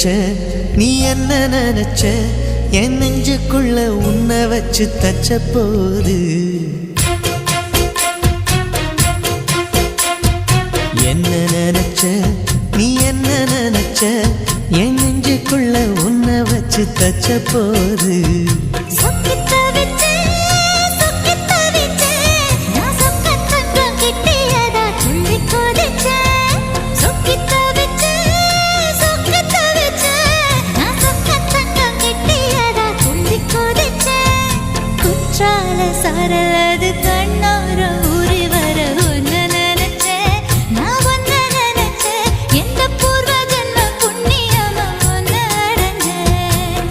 நினைச்ச நீ என்ன நினைச்ச என் நெஞ்சுக்குள்ள உன்னை வச்சு தச்ச போது என்ன நினைச்ச நீ என்ன நினைச்ச என் நெஞ்சுக்குள்ள உன்னை வச்சு தச்ச போது சரலது கண்ணோர ஊறி வர ஒன்னு நினைச்சேன் நான் ஒன்னு நினைச்சேன் எந்த பூர்வ ஜன்ம புண்ணியமா ஒன்னு அடைஞ்சேன்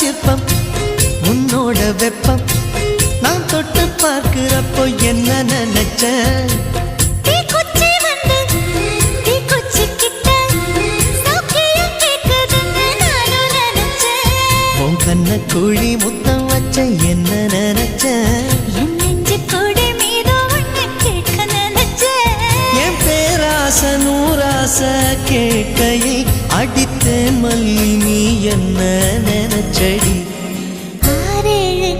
சிற்பம் உன்னோட வெப்பம் நான் தொட்டு பார்க்கிறப்போ என்ன நினைச்ச உன் கண்ண குழி முத்தம் வச்ச என்ன நினைச்ச என் பேராச நூராச கேட்கையை அடித்தேன் மல்லி நீ என்ன நினைச்சடி 6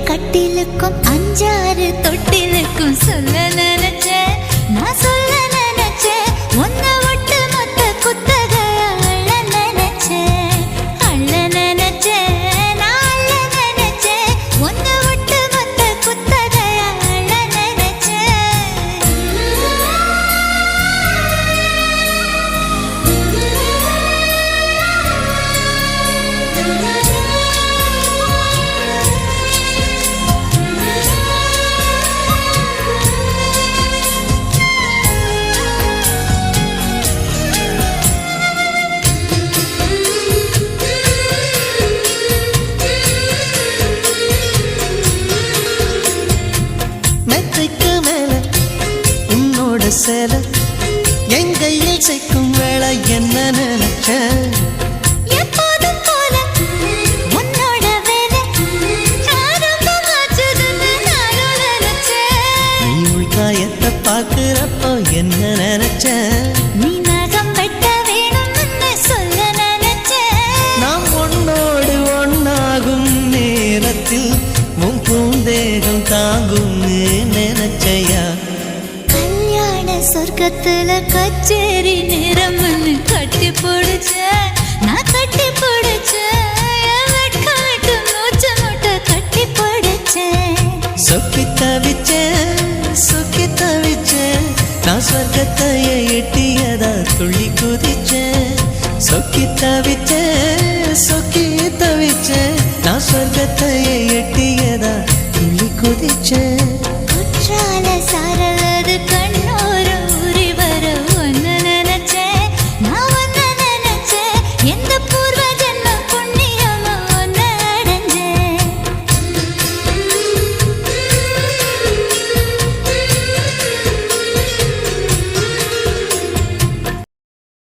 கட்டிலுக்கும் 5 தொட்டிலுக்கும் சொல்ல நினைச்சேன் நான் சொல்ல நினைச்சேன் உன்னை விட்டு மொத்த குத்தக அள்ள நினைச்சேன் நான் அள்ள நினைச்சேன் உன்னை விட்டு மொத்த குத்தக அள்ள மெத்தைக்கு மேல உன்னோட சேலை என் கையில் சேர்க்கும் வேளை என்ன நினைச்ச எப்போதும் போல உன்னோட வேலை ஆரம்பமாச்சதுன்னு நானும் நினைச்சேன் நீ உள்காயத்தை பார்க்கிறப்போ என்ன நினைச்ச நீ நகம் வெட்ட வேணும்னு சொல்ல நினைச்சேன் நாம் ஒன்னோடு ஒன்னாகும் நேரத்தில் உன் பூந்தேகம் தாங்கும்னு நினைச்சையா கல்யாண சொர்க்கத்துல கச்சேரி நேரம்னு கட்டி பிடிச்சேன் நான் கட்டி பிடிச்சேன் வெட்கம் விட்டு மூச்ச முட்டை கட்டி பிடிச்சேன் சொக்கி தவிச்சேன் நான் சொர்க்கத்தையே எட்டியதா துள்ளி குதிச்சேன் சொக்கி தவிச்சேன் நான் சொர்க்கத்தையே எட்டியதா துள்ளி குதிச்சேன் குற்றால சாரலது